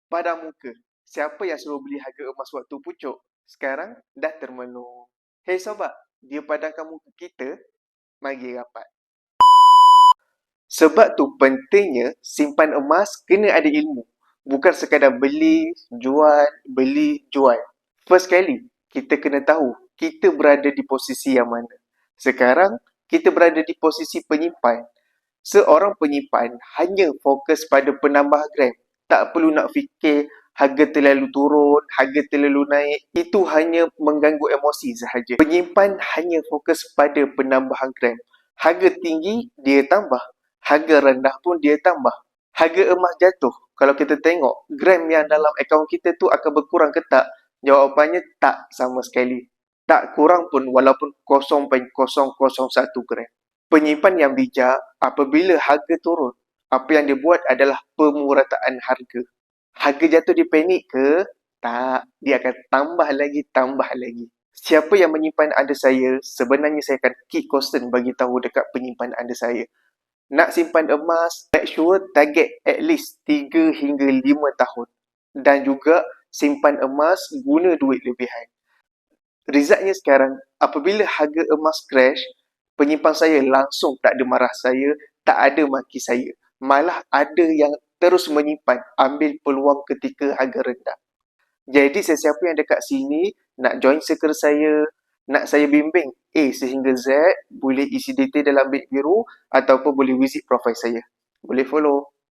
Padang muka. Siapa yang suruh beli harga emas waktu pucuk? Sekarang dah termenung. Hei sobat, dia padangkan muka kita, mari rapat. Sebab tu pentingnya simpan emas kena ada ilmu. Bukan sekadar beli, jual. First kali, kita kena tahu kita berada di posisi yang mana. Sekarang, kita berada di posisi penyimpan. Seorang penyimpan hanya fokus pada penambah gram. Tak perlu nak fikir harga terlalu turun, harga terlalu naik. Itu hanya mengganggu emosi sahaja. Penyimpan hanya fokus pada penambahan gram. Harga tinggi, dia tambah. Harga rendah pun dia tambah. Harga emas jatuh. Kalau kita tengok, gram yang dalam akaun kita tu akan berkurang ke tak? Jawapannya tak sama sekali. Tak kurang pun walaupun 0,001 gram. Penyimpan yang bijak, apabila harga turun, apa yang dia buat adalah pemurataan harga. Harga jatuh dia panik ke? Tak. Dia akan tambah lagi. Siapa yang menyimpan ada saya, sebenarnya saya akan keep constant bagi tahu dekat penyimpan ada saya. Nak simpan emas, make sure target at least 3 hingga 5 tahun. Dan juga simpan emas guna duit lebihan. Resultnya sekarang, apabila harga emas crash, penyimpan saya langsung tak ada marah saya, tak ada maki saya. Malah ada yang terus menyimpan, ambil peluang ketika harga rendah. Jadi sesiapa yang dekat sini, nak join circle saya, nak saya bimbing A sehingga Z, boleh isi detail dalam bilik biru ataupun boleh visit profil saya. Boleh follow.